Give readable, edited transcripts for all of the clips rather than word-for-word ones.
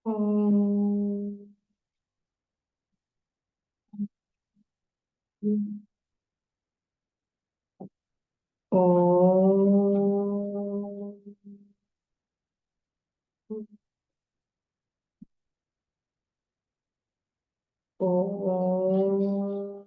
Om. Om. Om.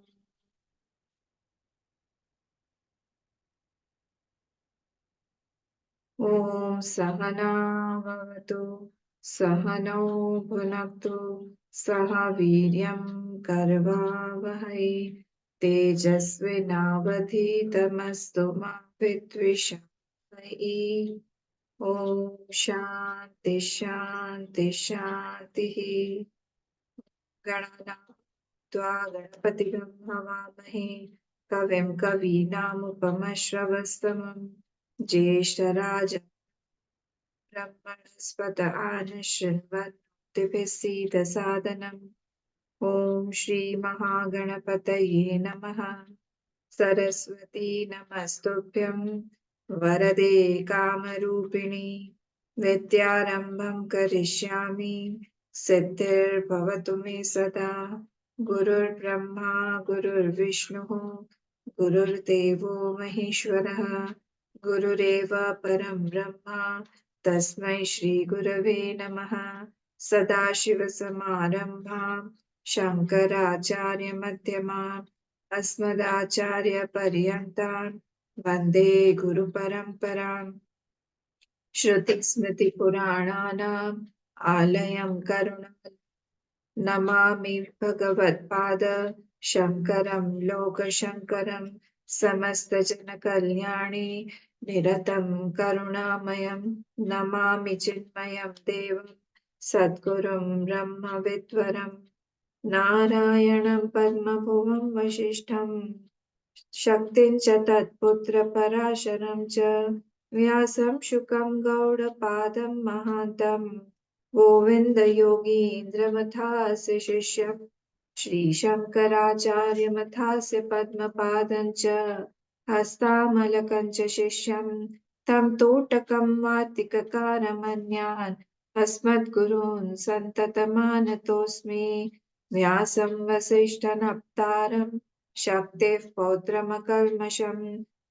Om Sahana Bhavatu Sahano Bhunaktu Saha Viryam Karvavahai Tejasvinavadhitamastu ma Vidvishai. Om Shanti Shanti Shanti. गणानां त्वा गणपतिगं हवामहे कविं कवीनामुपमश्रवस्तमं ज्येष्ठराज ब्रह्मणस्पत आनशृण्वन्नोतिभिः सीदसादनम् ॐ श्रीमहागणपतये नमः। सरस्वती नमस्तुभ्यं वरदे कामरूपिणि विद्यारम्भं करिष्यामि सिद्धिर्भवतु मे सदा। गुरुर्ब्रह्मा गुरुर्विष्णुः गुरुर्देवो महेश्वरः गुरुरेव परं ब्रह्म तस्मै श्रीगुरवे नमः। सदाशिवसमारम्भां शङ्कराचार्यमध्यमाम् अस्मदाचार्यपर्यन्तान् वन्दे गुरुपरम्पराम्। श्रुतिस्मृतिपुराणानाम् आलयं करुणालयं नमामि भगवत्पाद शङ्करं लोकशङ्करं समस्तजनकल्याणे निरतं करुणामयं नमामि चिन्मयं देवं सद्गुरुं ब्रह्मविद्वरं नारायणं पद्मभुवं वसिष्ठं शक्तिं च तत्पुत्रपराशरं च व्यासं शुकं गौडपादं महान्तं गोविन्दयोगीन्द्रमथास्य शिष्यं श्रीशङ्कराचार्यमथास्य पद्मपादं च हस्तामलकं च शिष्यं तं तोटकं वातिककारमन्यान् अस्मद्गुरून् सन्ततमानतोऽस्मि व्यासं वसिष्ठनप्तारं शक्तेः पौत्रमकल्मषम्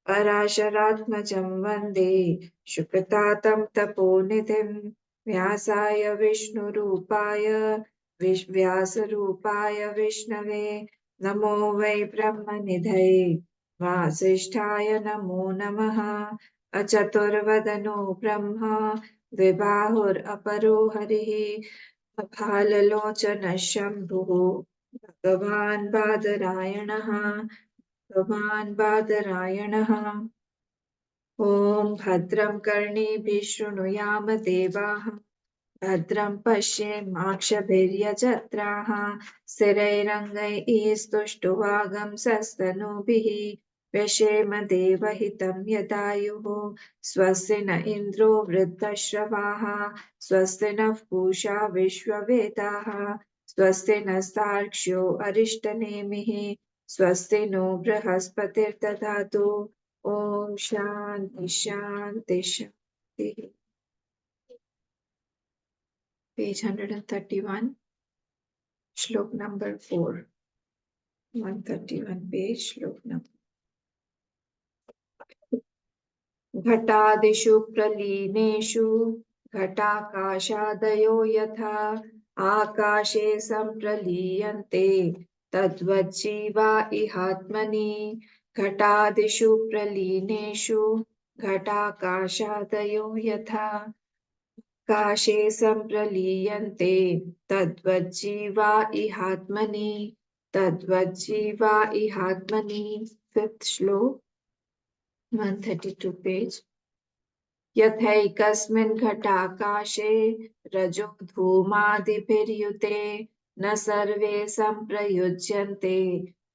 पराशरात्मजं वन्दे शुकतातं तपोनिधिं व्यासाय विष्णुरूपाय व्यासरूपाय विष्णवे नमो वै ब्रह्मनिधये वासिष्ठाय नमो नमः। अचतुर्वदनो ब्रह्मा द्विबाहुरपरो हरिः भाललोचनः शम्भुः भगवान् बादरायणः ॐ भद्रं कर्णेभिः शृणुयाम देवाः भद्रं पश्येमाक्षभिर्यजत्राः स्थिरैरङ्गैस्तुष्टुवागंसस्तनूभिः व्यशेम देवहितं यदायुः स्वस्ति न इन्द्रो वृद्धश्रवाः स्वस्ति नः पूषा विश्ववेदाः स्वस्ति नस्तार्क्ष्यो अरिष्टनेमिः स्वस्ति नो बृहस्पतिर्दधातु ॐ शान्ति शान्ति शान्तिः। Page 131, Shlok number 4. 131 page, Shlok number. घटादिषु प्रलीनेषु घटाकाशादयो यथा आकाशे सम्प्रलीयन्ते तद्वज्जीवा इहात्मनि घटादिषु प्रलीनेषु घटाकाशादयो यथा आकाशे सम्प्रलीयन्ते तद्वज्जीवा इहात्मनि तद्वज्जीवा इहात्मनि। Fifth श्लोक 132 page. यथैकस्मिन् घटाकाशे रजो धूमादिभिर्युते न सर्वे सम्प्रयुज्यन्ते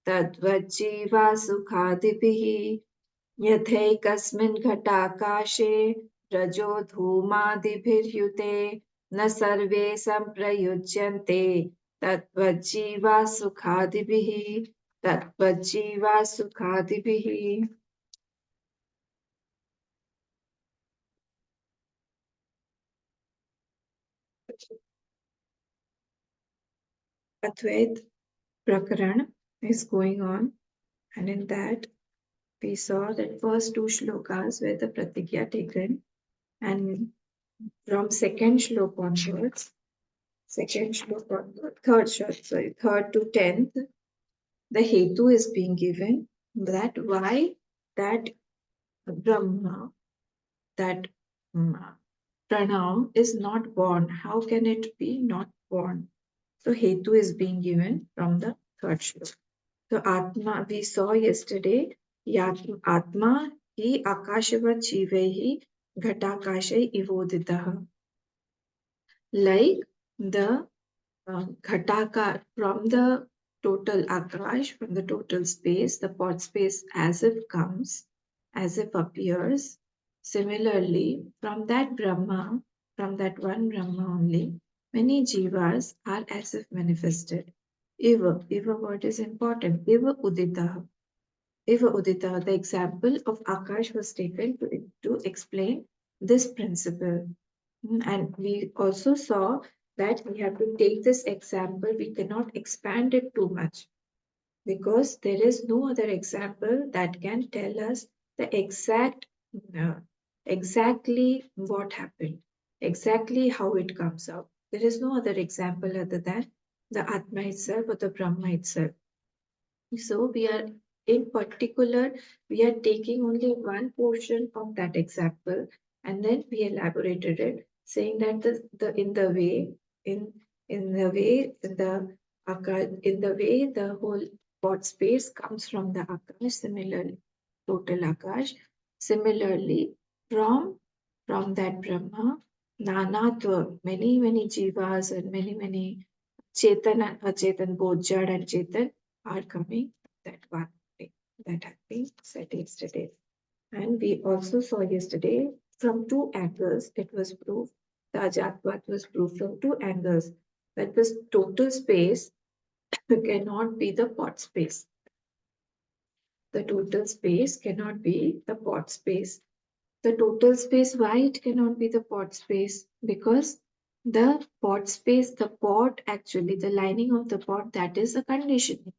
तद्वज्जीवा सुखादिभिः। यथैकस्मिन् घटाकाशे रजो धूमादिभिर्युते न सर्वे सम्प्रयुज्यन्ते तद्वज्जीवा सुखादिभिः तद्वज्जीवा सुखादिभिः। Advaita Prakaran is going on, and in that we saw that first two shlokas where the pratigya taken, and from second shlok onwards, third to 10th, the hetu is being given that why that Brahma, that pranam is not born. How can it be not born? So hetu is being given from the third shlok. So Atma, we saw yesterday, Atma hi akashavat jivehi ghatakashay ivoditaha. Like the ghataka from the total akash, from the total space, the pot space as if comes, as if appears. Similarly, from that Brahma, from that one Brahma only, many jivas are as if manifested. Eva word is important. Eva udita. Eva udita, the example of Akash was taken to explain this principle. And we also saw that we have to take this example, we cannot expand it too much because there is no other example that can tell us the uh, exactly what happened, exactly how it comes out. There is no other example other than the Atma itself or the Brahma itself. So we are in particular, we are taking only one portion of that example and then we elaborated it, saying that the in the way, in the way in the way the whole pot space comes from the Akash, similarly, total Akash, similarly from that Brahma, Nanatva, many jivas and many Chetan and Achetan, both Jad and Chetan are coming that one day. That had been said yesterday. And we also saw yesterday from two angles it was proved. The Ajatvat was proved from two angles that this total space cannot be the pot space. The total space cannot be the pot space. The total space, why it cannot be the pot space? Because the pot space, the pot actually, the lining of the pot, that is a condition.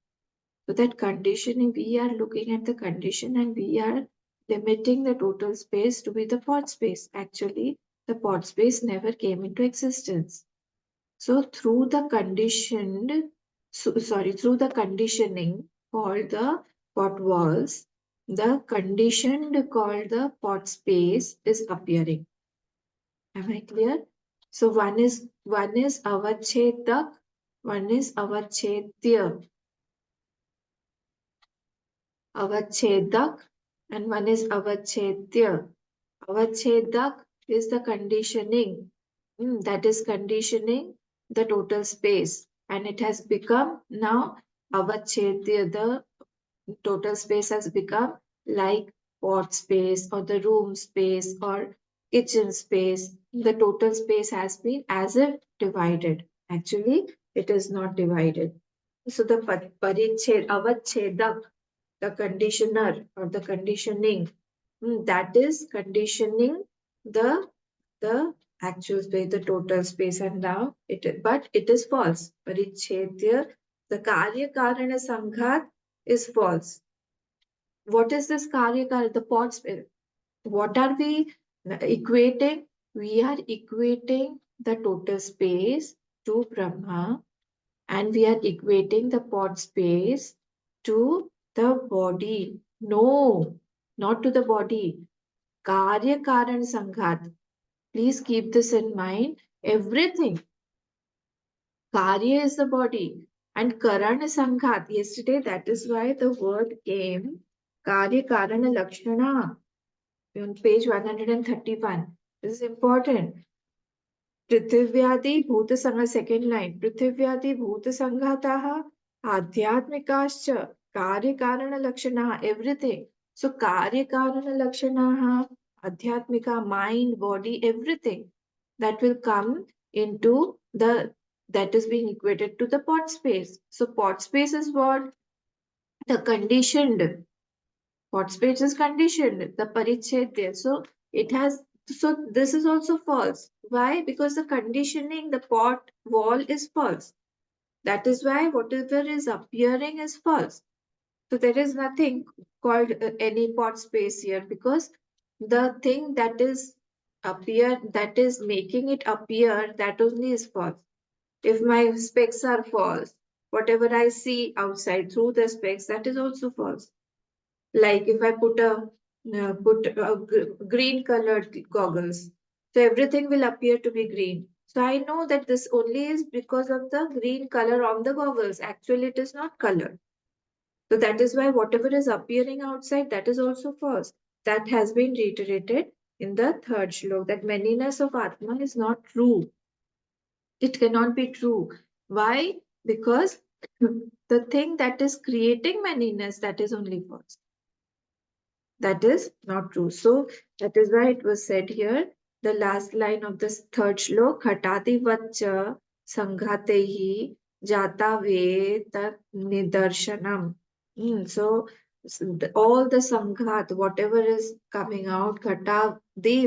So that conditioning, we are looking at the condition and we are limiting the total space to be the pot space. Actually, the pot space never came into existence. So through the through the conditioning called the pot walls, the conditioned called the pot space is appearing. Am I clear? So one is avachedak, one is avachedya. Avachedak and one is avachedya. Avachedak is the conditioning. That is conditioning the total space. And it has become now avachedya. The total space has become like pot space or the room space or kitchen space. The total space has been as if divided. Actually, it is not divided. So the pariched, avachedak, the conditioner or the conditioning, that is conditioning the the actual space, the total space, and now but it is false. Parichedya, the karya karana sanghat is false. What is this karya karana? The pot space. What are we equating? We are equating the total space to Brahma, and we are equating the pot space to the body. No, not to the body. Karya Karan Sanghat. Please keep this in mind. Everything. Karya is the body and Karan is Sanghat. Yesterday, that is why the word came Karya Karana Lakshana on page 131. This is important. पृथिव्यादि भूतसंघ second line पृथिव्यादि भूतसंघाताः आध्यात्मिकाश्च कार्यकारणलक्षणाः everything. So कार्यकारणलक्षणाः adhyatmika, mind, body, everything that will come into the that is being equated to the pot space. So pot space is what? The conditioned. Pot space is conditioned, the parichet there. So it has, so this is also false. Why? Because the conditioning, the pot wall is false. That is why whatever is appearing is false. So there is nothing called any pot space here, because the thing that is that is making it appear, that only is false. If my specs are false, whatever I see outside through the specs, that is also false. Like if I put green colored goggles, so everything will appear to be green. So I know that this only is because of the green color on the goggles. Actually, it is not color. So that is why whatever is appearing outside, that is also false. That has been reiterated in the third shlok, that manyness of Atma is not true. It cannot be true. Why? Because the thing that is creating manyness, that is only false. That is not true. So that is why it was said here, the last line of this third shlok, Ghatati Vacha Sanghatehi Jata Veta Nidarshanam. All the Sanghat, whatever is coming out, Ghatadi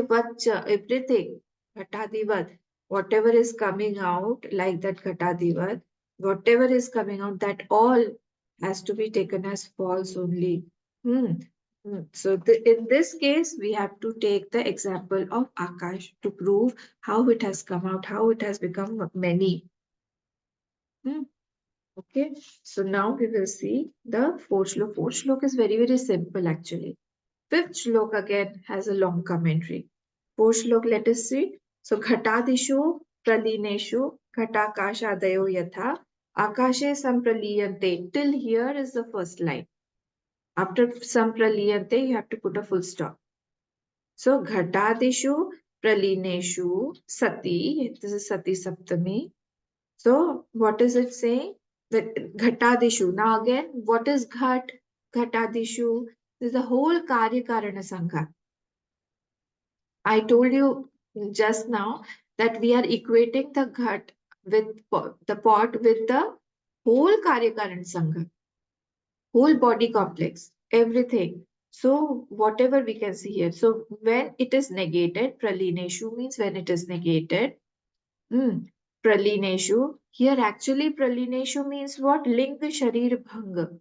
Vacha, everything, Ghatadivat, whatever is coming out, like that Ghatadivat, whatever is coming out, that all has to be taken as false only. Hmm. So in this case, we have to take the example of Akash to prove how it has come out, how it has become many. Hmm. Okay, so now we will see the fourth shlok. Fourth shlok is very, very simple actually. Fifth shlok again has a long commentary. Fourth shlok, let us see. So Ghatadishu Pralineshu Ghatakashadayo Yatha Akashe Sampraliyante. Till here is the first line. After Sampraliyante, you have to put a full stop. So Ghatadishu Pralineshu Sati, this is Sati Saptami. So what is it saying? That Ghatadishu. Now again, what is Ghat? Ghatadishu. This is the whole Karya Karana Sangha. I told you just now that we are equating the Ghat with the pot with the whole Karya Karana Sangha, whole body complex, everything. So whatever we can see here. So when it is negated, pralineshu means when it is negated. Hmm. Pralineshu. Here actually pralineshu means what? Linga sharir bhanga.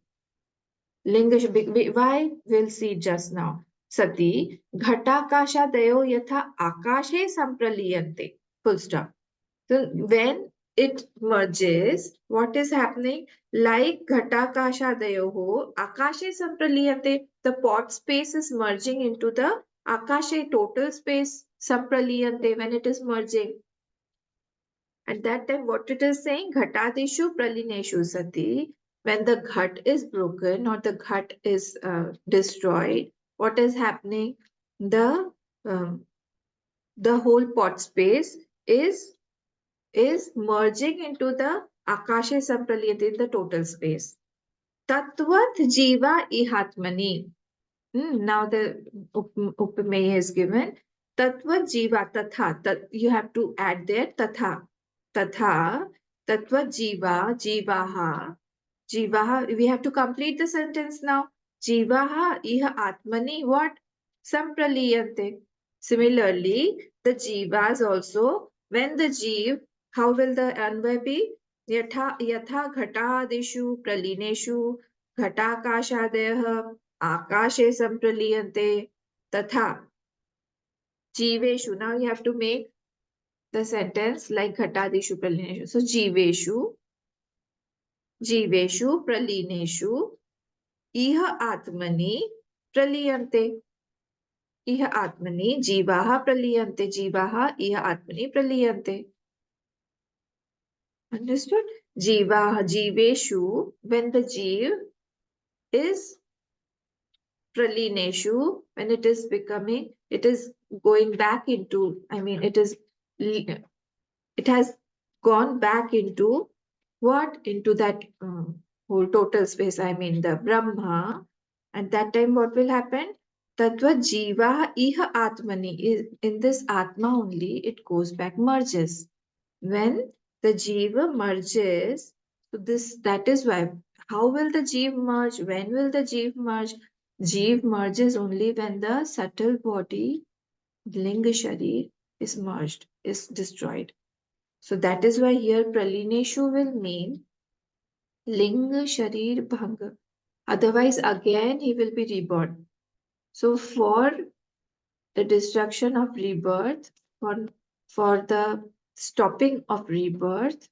Linga why? We'll see just now. Sati ghatakasha dayo yatha akashe sampraliyante. Full stop. So when it merges, what is happening? Like Ghatakashadayoho, Akashe Sampraliyate, the pot space is merging into the Akashe total space Sampraliyante when it is merging. At that time, what it is saying? Ghatadishu Pralineshu Sati. When the ghat is broken or the ghat is destroyed, what is happening? Um, the whole pot space is merging into the Akasha Sampraliyate in the total space. Tatvat Jiva Ihatmani. Now the Upamaya is given. Tatvat Jiva Tatha. You have to add there Tatha. Tatha. Tatvat Jiva. Jivaha. Jivaha. We have to complete the sentence now. Jivaha Iha Atmani. What? Sampraliyante. Similarly, the Jivas also, when the Jiv, how will the Anvay be? Yatha Ghatadishu Pralineshu Ghatakashadayah Akashe Sampraliyante Tatha Jiveshu. Now you have to make the sentence like Ghatadishu Pralineshu. So Jiveshu Pralineshu Iha Atmani Praliyante. Iha Atmani Jivaha Praliyante. Jivaha Iha Atmani Praliyante. Understood? Jiveshu, when the Jiv is Pralineshu, when it is becoming, it is going back into, it has gone back into what? Into that whole total space, the Brahma. At that time, what will happen? Tattva Jiva Iha Atmani is in this Atma only, it goes back, merges. When the Jiva merges, so this that is why. How will the Jiva merge? When will the Jiva merge? Jiva merges only when the subtle body, Linga Sharir, is merged, is destroyed. So that is why here Pralineshu will mean Linga Sharir Bhanga. Otherwise, again, he will be reborn. So, for the destruction of rebirth, for the stopping of rebirth,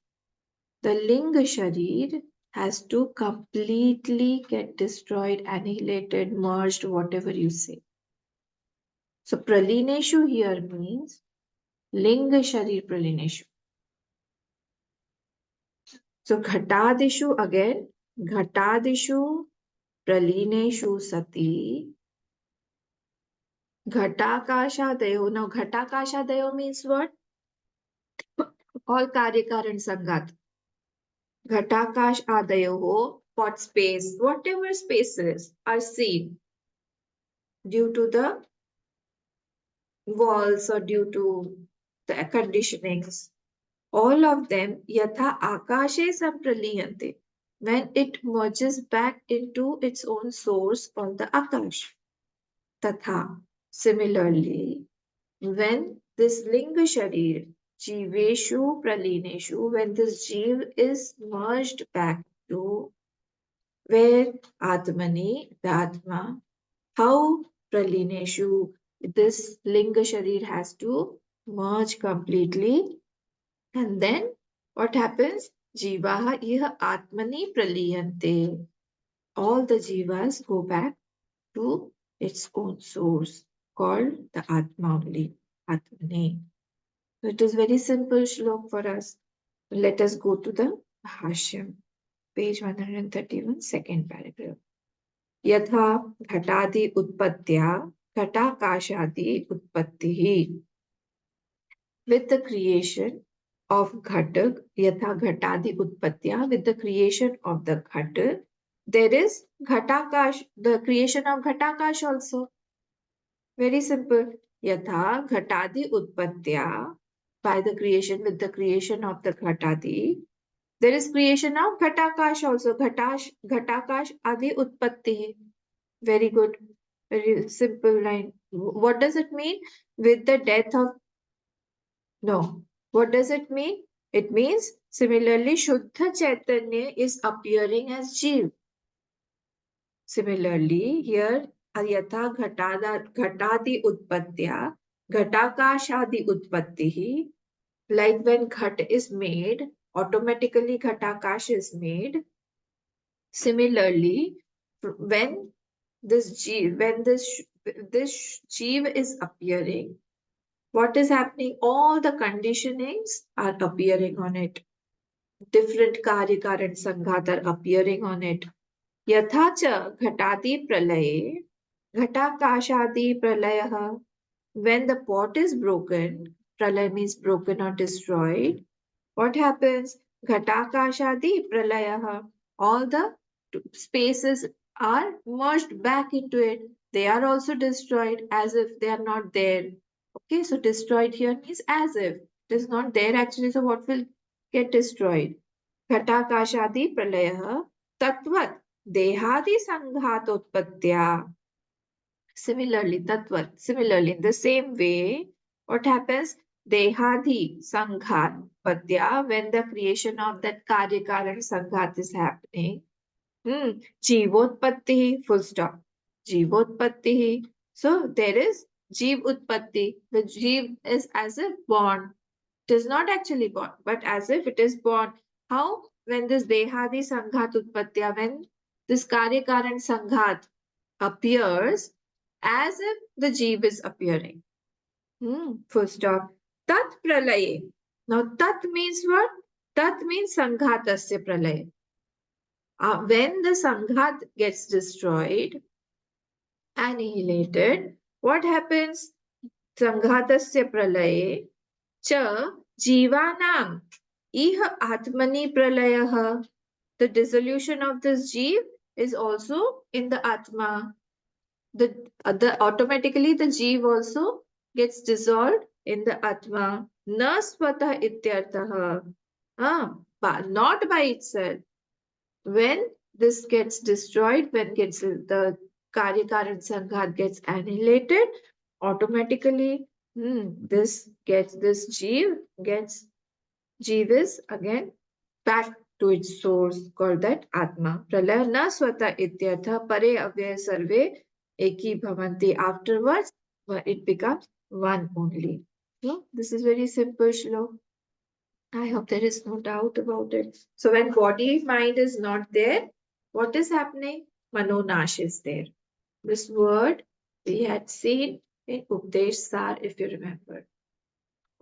the Linga Sharir has to completely get destroyed, annihilated, merged, whatever you say. So, Pralineshu here means Linga Sharir Pralineshu. So, Ghatadishu again, Ghatadishu Pralineshu Sati Ghatakashadayo. Now, Ghatakashadayo means what? All Karyakaran Sangat. Ghatakash Adayo, pot space, whatever spaces are seen due to the walls or due to the conditionings, all of them yatha akashe sampraliyante, when it merges back into its own source called the akash. Tatha, similarly, when this linga sharir, jiveshu pralineshu, when this jiv is merged back to where atmani, the atma, how pralineshu, this linga sharir has to merge completely, and then what happens? Jivaha iha atmani praliyante. All the jivas go back to its own source called the Atma only, Atmani. So it is very simple shlok for us. Let us go to the Bhashyam, page 131, second paragraph. Yatha ghatadi utpatya ghatakashadi utpattihi. With the creation of ghatak, yatha ghatadi utpatya, with the creation of the ghatak, there is ghatakash, the creation of ghatakash also. Very simple. Yatha ghatadi utpatya, by the creation, with the creation of the ghatadi, there is creation of ghatakash also. Ghatakash adi utpatti. Very good. Very simple line. What does it mean? With the death of, no. What does it mean? It means similarly Shuddha Chaitanya is appearing as Jeev. Similarly, here Ayatha Ghatadi Utpatya, Ghatakashadi Utpattihi, like when Ghat is made, automatically Ghatakash is made. Similarly, when this Jeev is appearing, what is happening? All the conditionings are appearing on it. Different Karyakaran Sanghat are appearing on it. यथा च घटादि प्रलये घटाकाशादि pralayah, when the pot is broken, pralay means broken or destroyed, what happens? Ghatakashadi pralayah, all the spaces are merged back into it. They are also destroyed as if they are not there. Okay, so destroyed here means as if it is not there actually. So what will get destroyed? Ghatakashadi pralayah tatvat dehadi sanghatotpatya. Similarly, in the same way, what happens? Dehadi sanghat patya, when the creation of that karyakaran sanghat is happening. Jivotpatti, full stop. Jivotpatti. So there is Jeev Utpatti. The Jeev is as if born. It is not actually born, but as if it is born. How? When this Dehadi Sanghat Utpatya, when this Karyakaran Sanghat appears, as if the Jeev is appearing. Full stop. Tat pralaye. Now, tat means what? Tat means Sanghatasya pralaye. When the Sanghat gets destroyed, annihilated, what happens? Sanghatasya pralaye cha jivanam iha atmani pralayah. The dissolution of this jeev is also in the atma. The automatically the jeev also gets dissolved in the atma. Na swatah ityartah. Not by itself. When this gets destroyed, when gets the Karyakaran Sanghat gets annihilated, automatically this Jeev is again back to its source, called that Atma. Pralaya na swata ityartha pare avyaya sarve eki bhavanti. Afterwards, it becomes one only. So, this is very simple Shlok. I hope there is no doubt about it. So, when body, mind is not there, what is happening? Manonash is there. This word we had seen in Updesh Sar, if you remember.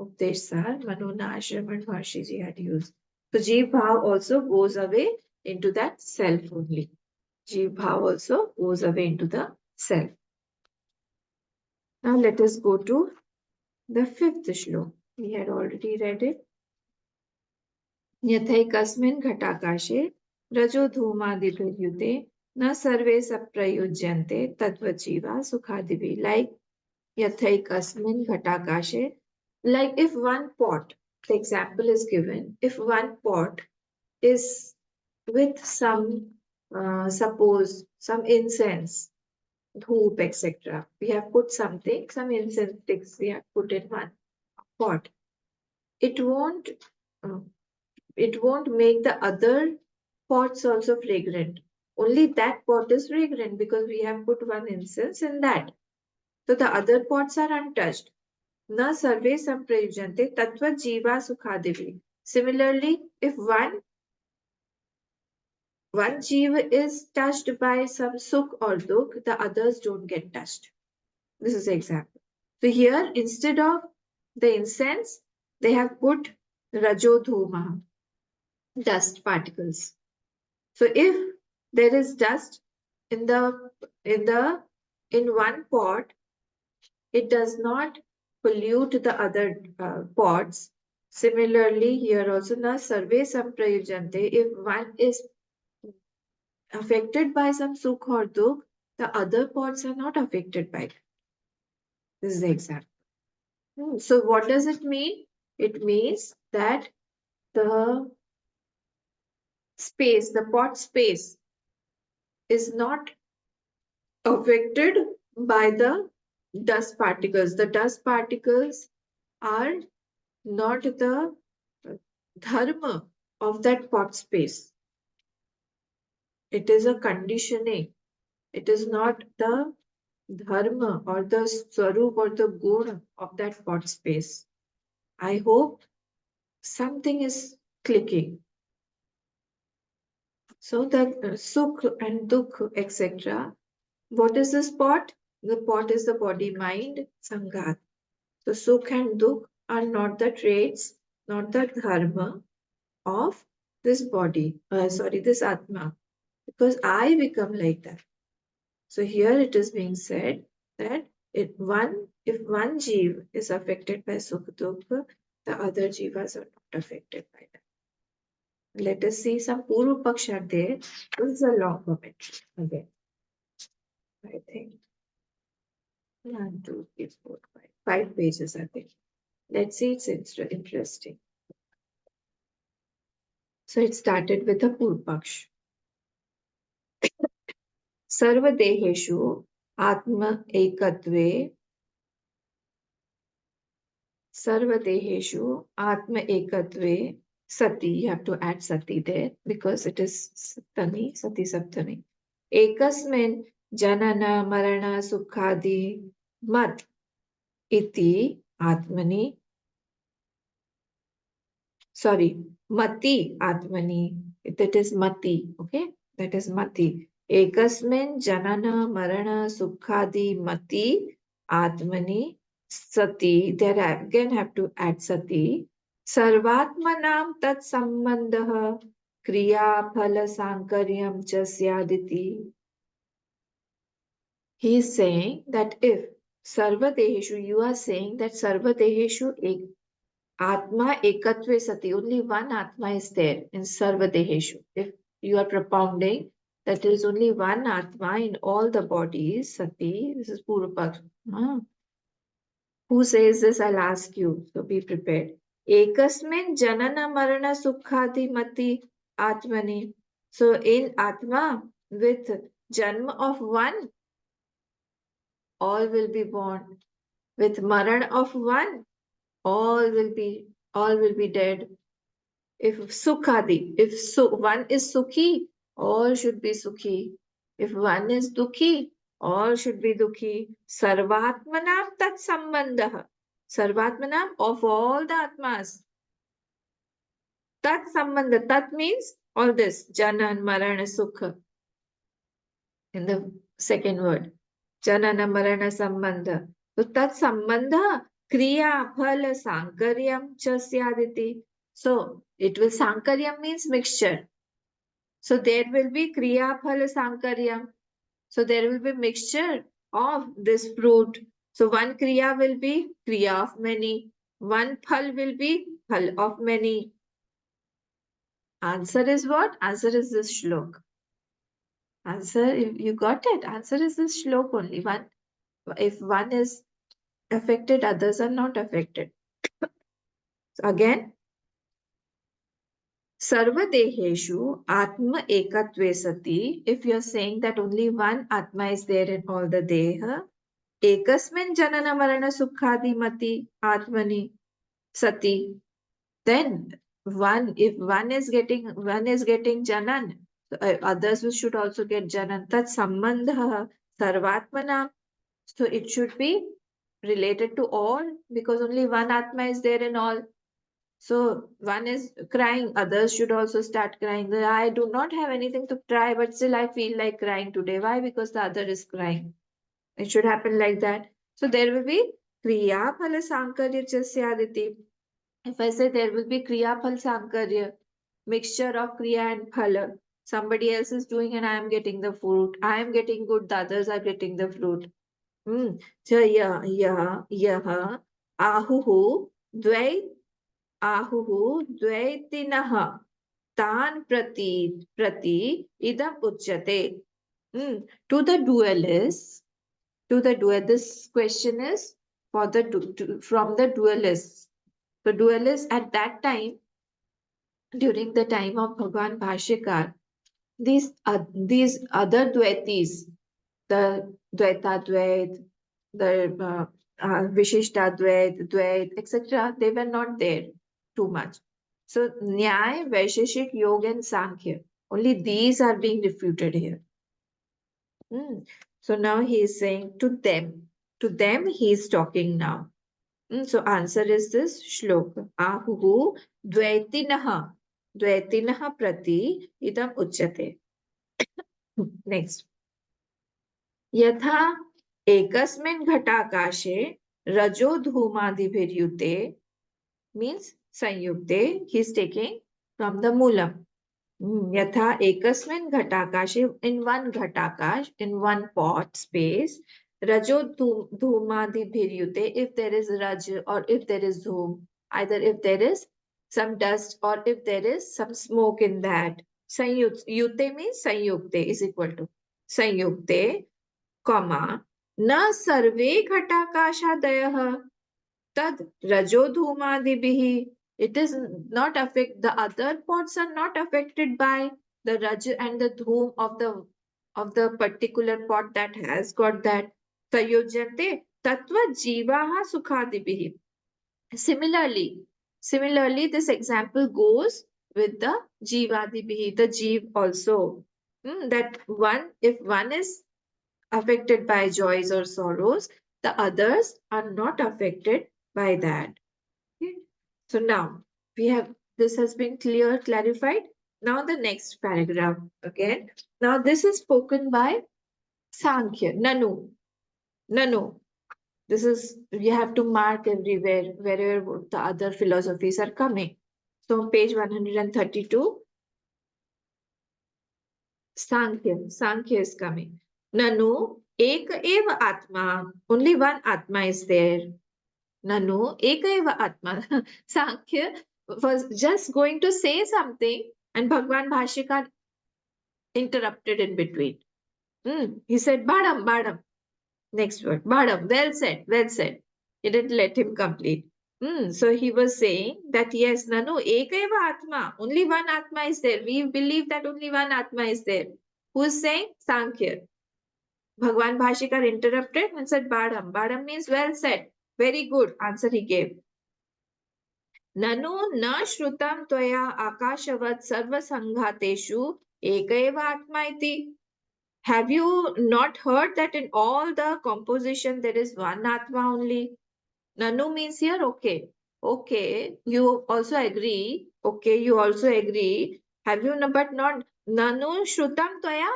Updesh Sar, Manonash, Raman Maharshi ji had used. So Jeev Bhav also goes away into that self only. Jeev Bhav also goes away into the self. Now let us go to the fifth shlok. We had already read it. यथैकस्मिन् घटाकाशे रजो धूमादिभिर्युते न सर्वे सप्रयुज्यन्ते तद्वजीवा सुखादिभिः. Like yathaikasmin ghatakashe, like if one pot, the example is given, if one pot is with some, suppose some incense, dhoop, etc. We have put something, some incense sticks we have put in one pot. It won't, uh, it won't make the other pots also fragrant. Only that pot is fragrant because we have put one incense in that. So the other pots are untouched. Na sarve samprayujante tattva jiva sukhadevi. Similarly, if one jiva is touched by some sukh or dukh, the others don't get touched. This is the example. So here, instead of the incense, they have put rajodhuma, dust particles. So if there is dust in the in the in one pot, it does not pollute the other pots. Similarly, here also na sarve samprayujante. If one is affected by some sukh or dukh, the other pots are not affected by it. This is the example. So what does it mean? It means that the space, the pot space, is not affected by the dust particles. The dust particles are not the dharma of that pot space. It is a conditioning. It is not the dharma or the swarup or the guna of that pot space. I hope something is clicking. So the sukh and dukh, etc. What is this pot? The pot is the body, mind, sangat. So sukh and dukh are not the traits, not the dharma of this body, this Atma, because I become like that. So here it is being said that if one jeev is affected by sukh dukh, the other jivas are not affected by that. Let us see some Purva Paksh are there. This is a long commentary again. I think 1, 2, 3, 4, 5. 5 pages, I think. Let's see, it's interesting. So it started with a Purva Paksh. Sarvadeheshu Atma Ekatve Sarvadeheshu Atma Ekatve Sati. You have to add Sati there because it is Saptami, Sati Saptami. Ekasmin Janana Marana Sukhadi Mat Iti Atmani. Sorry, Mati Atmani. That is Mati. Okay, that is Mati. Ekasmin Janana Marana Sukhadi Mati Atmani Sati. There again have to add Sati. Sarvatmanam Tat Sambandaha Kriya Phala Sankaryam Chasyaditi. He is saying that if Sarvadeheshu, you are saying that Sarvadeheshu Atma ekatve sati, only one Atma is there in Sarvadeheshu. If you are propounding that there is only one Atma in all the bodies, Sati, this is Purva. Who says this? I'll ask you, so be prepared. Ekasmin janana marana sukhadi mati Atmani. So in Atma, with Janma of one, all will be born. With Maran of one, all will be dead. If Sukhadi, if one is Sukhi, all should be Sukhi. If one is Dukhi, all should be Dukhi. Sarvatmanam tat sambandha. Sarvatmanam of all the Atmas. Tat sambandha. Tat means all this. Janan, Marana, Sukha. In the second word. Janana, Marana, Sambandha. So tat sambandha. Kriya, phala, sankaryam, cha syaditi. So it will, sankaryam means mixture. So there will be kriya phala sankaryam. So there will be mixture of this fruit. So one kriya will be kriya of many. One phal will be phal of many. Answer is what? Answer is this shlok. Answer, if you got it, answer is this shlok only. One, if one is affected, others are not affected. So again, Sarvadeheshu Atma Ekatve Sati. If you're saying that only one Atma is there in all the Deha, Ekasmin Janana Marana Sukhadi Mati Atmani Sati. Then one, if one is getting Janan, others should also get Janan. Tat Sambandha Sarvatmana. So it should be related to all because only one Atma is there in all. So one is crying, others should also start crying. I do not have anything to cry, but still I feel like crying today. Why? Because the other is crying. It should happen like that. So there will be Kriya Phala Sankarya Chasyaditi. If I say there will be Kriya Phala Sankarya, mixture of Kriya and Phala. Somebody else is doing and I am getting the fruit. I am getting good, the others are getting the fruit. Jaya Yaha Ahuhu Dvait Ahuhu Dvaitinah Tan Prati Idam Uchyate. To the duelists, this question is for the from the duelists. The duelists at that time, during the time of Bhagwan Bhashyakar, these other Dvaitis, the Dvaitadvait, the Vishishtadvait, Dvait, etc., they were not there too much. So Nyaya, Vaisheshik, Yoga, and Sankhya, only these are being refuted here. So now he is saying to them. To them he is talking now. So answer is this shlok. Ahuhu dvaitinaha. Dvaitinaha prati idam uchyate. Next. यथा एकस्मिन् घटाकाशे रजो धूमादिभिर्युते means संयुक्ते he is taking from the moolam. Yatha ekasmin ghatakash, in one ghatakash, in one pot space, rajo dhumadi bhiryute, if there is raj or if there is dhoom, either if there is some dust or if there is some smoke in that. Yute means sanyukte is equal to sanyukte, comma, na sarve ghatakashadayah tad rajodhumadibhi. It is not affect, the other pots are not affected by the raj and the dhum of the particular pot that has got that sayojyate tatva jivaha sukhadibhi. Similarly, this example goes with the jivadibhi, the jiv also. That one, if one is affected by joys or sorrows, the others are not affected by that. Okay. So now we have, this has been clarified. Now the next paragraph again. Now this is spoken by Sankhya, Nanu. Nanu. This is, we have to mark everywhere, wherever the other philosophies are coming. So page 132, Sankhya is coming. Nanu, Eka Eva Atma, only one Atma is there. Nanu, Eka Eva Atma. Sankhya was just going to say something and Bhagwan Bhashyakar interrupted in between. He said, Badam, Badam. Next word, Badam, well said, well said. He didn't let him complete. So he was saying that yes, Nanu, Ekaiva Atma, only one Atma is there. We believe that only one Atma is there. Who is saying? Sankhya. Bhagwan Bhashikar interrupted and said, Badam. Badam means well said. Very good answer he gave. ननु न श्रुतं त्वया आकाशवत् सर्वसङ्घातेषु एक एव आत्मा इति. Have you not heard that in all the composition there is one Atma only? Nanu means here, okay. Okay, you also agree. Okay, you also agree. Have you no, but not Nanu Shrutam Toya?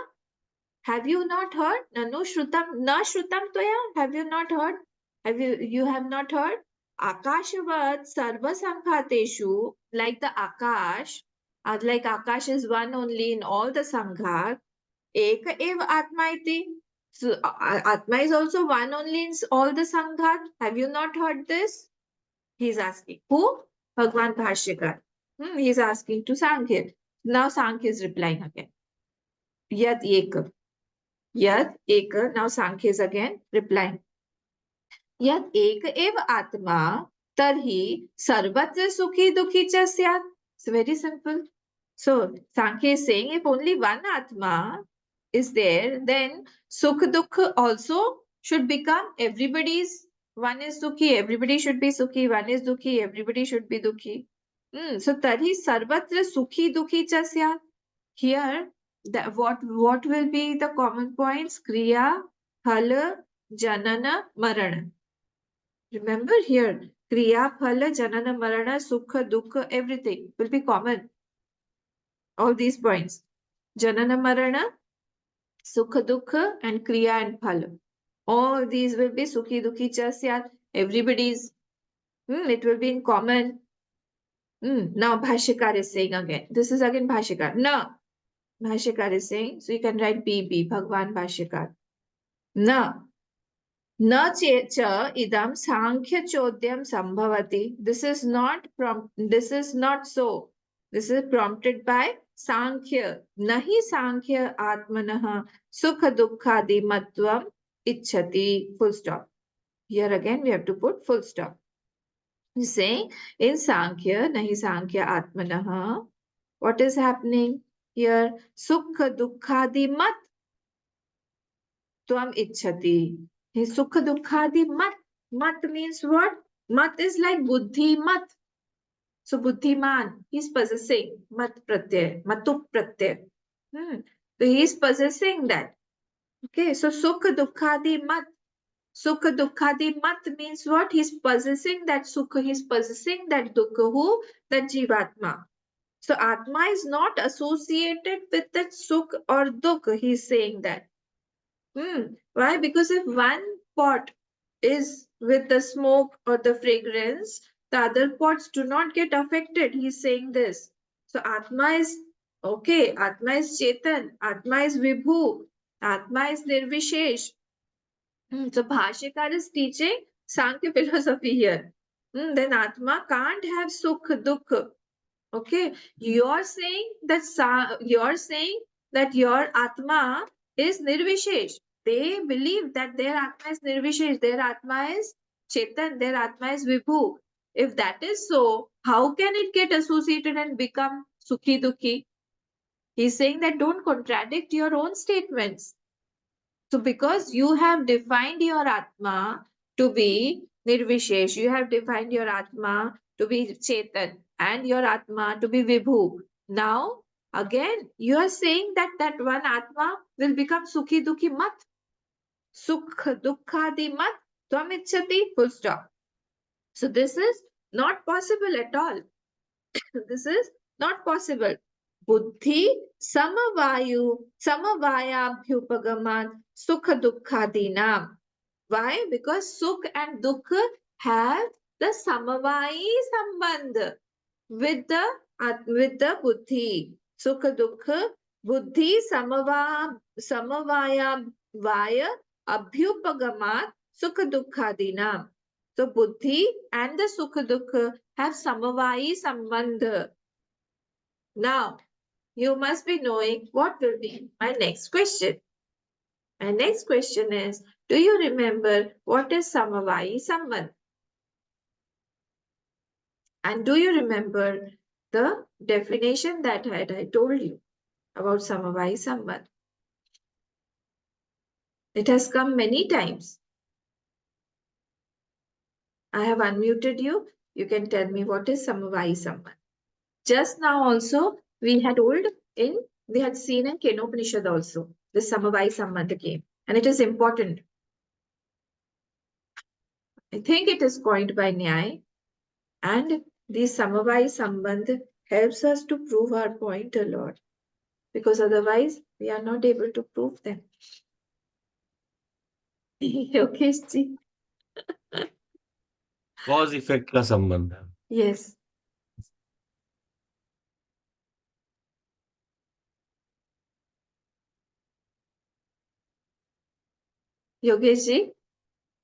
Have you not heard? Nanu Shrutam Na Shrutam Toya? Have you not heard? You have not heard? Akashavat Sarva Sankhateshu, like the Akash, like Akash is one only in all the Sanghat. Eka ev Atma iti. So Atma is also one only in all the Sanghat. Have you not heard this? He's asking. Who? Bhagwan Bhashyakar. He's asking to Sankhya. Now Sankhya is replying again. Yad eka. Yad eka. Now Sankhya is again replying. Yad eka ev Atma tarhi sarvatra sukhi dukhi cha syat. It's very simple. So Sankhya is saying if only one Atma is there, then Sukh Dukh also should become everybody's. One is Sukhi, everybody should be Sukhi. One is Dukhi, everybody should be Dukhi. So Tari Sarvatra Sukhi Dukhi Chasya. Here, what will be the common points? Kriya, Phala, Janana, Marana. Remember here, Kriya, Phala, Janana, Marana, Sukha, Dukha, everything will be common. All these points. Janana Marana, Sukha Dukha, and Kriya and Phala. All these will be Sukhi Dukhi Chasyat. Everybody's, it will be in common. Now Bhashyakar is saying again. This is again Bhashyakar. No. Bhashyakar is saying, so you can write BB, Bhagwan Bhashyakar. No. Na cha idam sankhya chodyam sambhavati. This is not so. This is prompted by Sankhya. Nahi Sankhya Atmanah Sukha Dukkhadi Matvam Ichhati. Full stop. Here again we have to put full stop. You say in Sankhya, Nahi Sankhya Atmanah. What is happening here? Sukha Dukkhadi Mat Tvam Ichhati. Sukha Dukkhadi Mat. Mat means what? Mat is like Buddhi Mat. So Buddhiman, he's possessing mat pratyay, matuk pratyay. So he's possessing that. Okay, so sukha dukkhadi mat. Sukha dukkhadi mat means what? He's possessing that sukha, he's possessing that dukkha. Who? That jivatma. So atma is not associated with that sukh or dukh. He's saying that. Why? Because if one pot is with the smoke or the fragrance, the other pots do not get affected. He's saying this. So Atma is okay, Atma is Chetan, Atma is Vibhu, Atma is Nirvishesh. So Bhashyakar is teaching Sankhya philosophy here. Then Atma can't have Sukh, Dukh. Okay, you're saying that your Atma is Nirvishesh. They believe that their Atma is Nirvishesh, their Atma is Chetan, their Atma is Vibhu. If that is so, how can it get associated and become Sukhi Dukhi? He's saying that don't contradict your own statements. So because you have defined your Atma to be Nirvishesh, you have defined your Atma to be Chetan and your Atma to be Vibhu. Now, again, you are saying that that one Atma will become Sukhi Dukhi Mat. Sukh Dukkhadi Mat Tvam Ichhati. Full stop. So this is not possible at all. This is not possible. Buddhi samavayabhyupagamat sukha dukkhadinam. Why? Because sukh and dukh have the samavayi sambandh with the buddhi. Sukha dukh buddhi samavaya vaya abhyupagamat sukha dukkhadinam. So buddhi and the sukha dukh have samavayi sambandh. Now, you must be knowing what will be my next question. My next question is, do you remember what is Samavayi Sambandh? And do you remember the definition that I told you about Samavayi Sambandh? It has come many times. I have unmuted you. You can tell me what is samavai sambandh. Just now also we had seen in Kenopanishad also the samavai sambandh came, and it is important. I think it is coined by Nyaya, and the samavai sambandh helps us to prove our point a lot, because otherwise we are not able to prove them. Yogesh ji, cause effect का संबंध है। yes. Yogesh ji,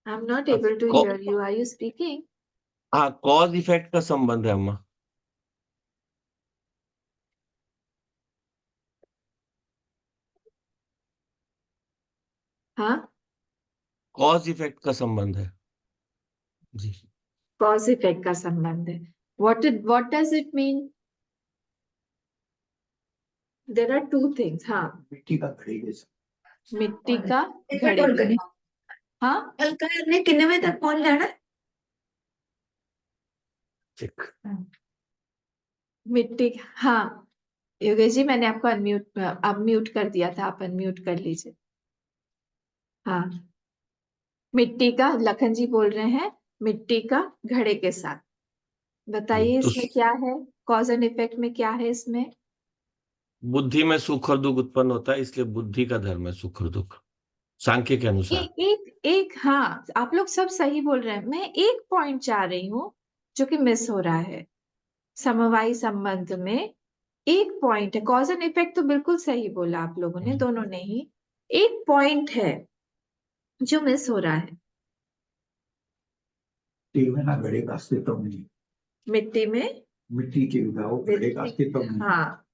I'm not able to hear you. Are you speaking? हाँ, cause effect का संबंध है अम्मा। हाँ, cause effect का संबंध है जी। cause effect का संबंध है। What does it mean? There are two things. हाँ, मिट्टी का घड़े के साथ। मिट्टी का घड़े कॉल के, करें। हाँ, हल्का ने कितने बजे तक कॉल जाना है? चेक। मिट्टी, हाँ योगेश जी, मैंने आपको म्यूट कर दिया था, आप अनम्यूट कर लीजिए। हाँ, मिट्टी का, लखन जी बोल रहे हैं मिट्टी का घड़े के साथ। बताइए तो इसमें क्या है, कॉज एंड इफेक्ट में क्या है इसमें? बुद्धि में सुख और दुख उत्पन्न होता है, इसलिए बुद्धि का धर्म है सुख और दुख, सांख्य के अनुसार। एक हाँ, आप लोग सब सही बोल रहे हैं। मैं एक पॉइंट चाह रही हूँ जो कि मिस हो रहा है समवायी संबंध में। एक पॉइंट है, कॉज एंड इफेक्ट तो बिल्कुल सही बोला आप लोगों ने, दोनों ने ही। एक पॉइंट है जो मिस हो रहा है। ना घड़े का अस्तित्व नहीं। मिट्टी में, मिट्टी के विदाउट घड़े का अस्तित्व नहीं। हाँ,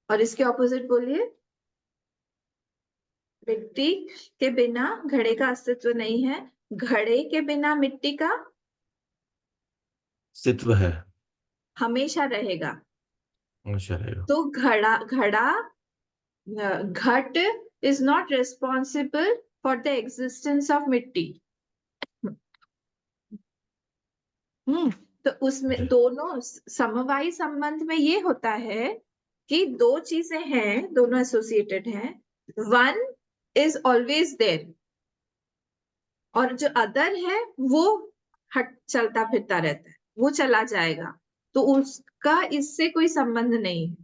और इसके ऑपोजिट बोलिए। मिट्टी के बिना घड़े का अस्तित्व नहीं है, घड़े के बिना मिट्टी का अस्तित्व है, हमेशा रहेगा। हमेशा रहेगा। तो घट is not responsible for the existence of मिट्टी। तो उसमें दोनों समवायी संबंध में ये होता है कि दो चीजें हैं, दोनों एसोसिएटेड हैं। वन इज ऑलवेज देयर, और जो अदर है वो चलता फिरता रहता है, वो चला जाएगा, तो उसका इससे कोई संबंध नहीं है।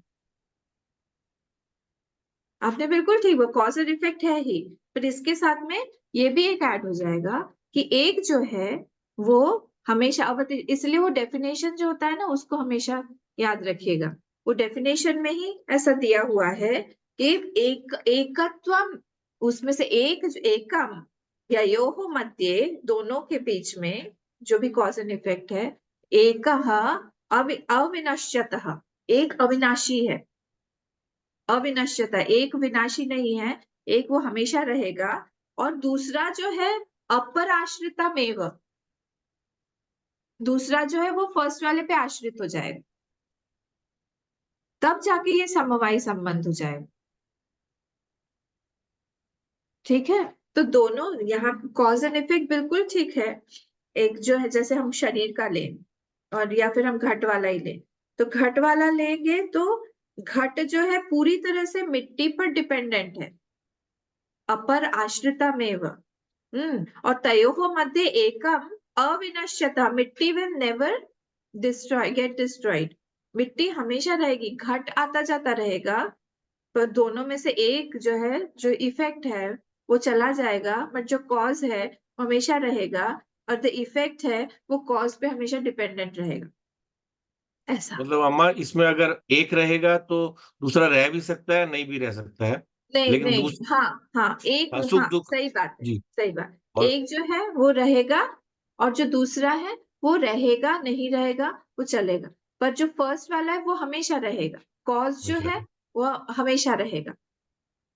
आपने बिल्कुल ठीक, वो कॉज और इफेक्ट है ही, पर इसके साथ में ये भी एक ऐड हो जाएगा कि एक जो है वो हमेशा, अब इसलिए वो डेफिनेशन जो होता है ना, उसको हमेशा याद रखिएगा। वो डेफिनेशन में ही ऐसा दिया हुआ है कि एकत्वम, उसमें से एकम या योः मध्ये, दोनों के बीच में जो भी कॉज एंड इफेक्ट है, एकः अविनश्यतः, एक अविनाशी है। अविनश्यता, एक विनाशी नहीं है, एक वो हमेशा रहेगा। और दूसरा जो है अपराश्रितमेव, दूसरा जो है वो फर्स्ट वाले पे आश्रित हो जाएगा, तब जाके ये समवायी संबंध हो जाएगा। ठीक है, तो दोनों यहाँ कॉज एंड इफेक्ट बिल्कुल ठीक है। एक जो है, जैसे हम शरीर का लें और या फिर हम घट वाला ही लें, तो घट वाला लेंगे तो घट जो है पूरी तरह से मिट्टी पर डिपेंडेंट है, अपर आश्रितमेव। और तयोः मध्ये एकम अविनश्यता, मिट्टी विल नेवर गेट डिस्ट्रॉयड, मिट्टी हमेशा रहेगी, घट आता जाता रहेगा, पर दोनों में से एक जो है, जो इफेक्ट है वो चला जाएगा, बट जो कॉज है वो हमेशा रहेगा, और द इफेक्ट है वो कॉज पे हमेशा डिपेंडेंट रहेगा। ऐसा मतलब अम्मा, इसमें अगर एक रहेगा तो दूसरा रह भी सकता है, नहीं भी रह सकता है, नहीं लेकिन नहीं, दूसरा हाँ हाँ, एक, सुख हाँ दुख। सही बात है, जी। सही बात। और एक जो है वो रहेगा, और जो दूसरा है वो रहेगा नहीं रहेगा, वो चलेगा, पर जो फर्स्ट वाला है वो हमेशा रहेगा, कॉज जो है वो हमेशा रहेगा,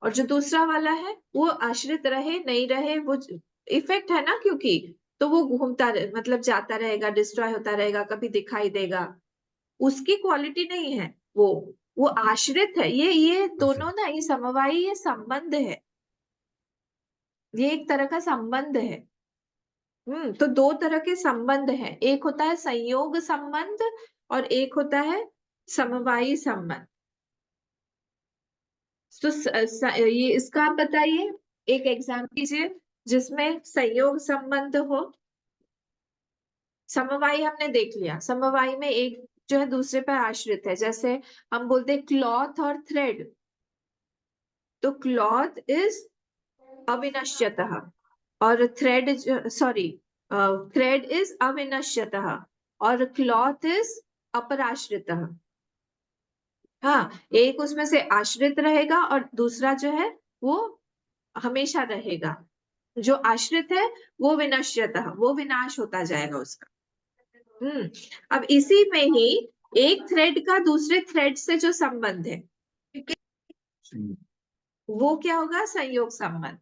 और जो दूसरा वाला है वो आश्रित रहे नहीं रहे, वो इफेक्ट है ना, क्योंकि तो वो घूमता मतलब जाता रहेगा, डिस्ट्रॉय होता रहेगा, कभी दिखाई देगा, उसकी क्वालिटी नहीं है वो आश्रित है। ये दोनों ना, ये समवायी, ये संबंध है, ये एक तरह का संबंध है। तो दो तरह के संबंध हैं, एक होता है संयोग संबंध और एक होता है समवायी संबंध। तो ये इसका आप बताइए, एक एग्जाम्पल दीजिए जिसमें संयोग संबंध हो। समवायी हमने देख लिया, समवायी में एक जो है दूसरे पर आश्रित है, जैसे हम बोलते हैं क्लॉथ और थ्रेड, तो क्लॉथ इज अविनश्यतः और थ्रेड, सॉरी, थ्रेड इज अविनश्यतः और क्लॉथ इज अपराश्रितः। हाँ, एक उसमें से आश्रित रहेगा और दूसरा जो है वो हमेशा रहेगा। जो आश्रित है वो विनश्यतः, वो विनाश होता जाएगा उसका। अब इसी में ही एक थ्रेड का दूसरे थ्रेड से जो संबंध है वो क्या होगा, संयोग संबंध।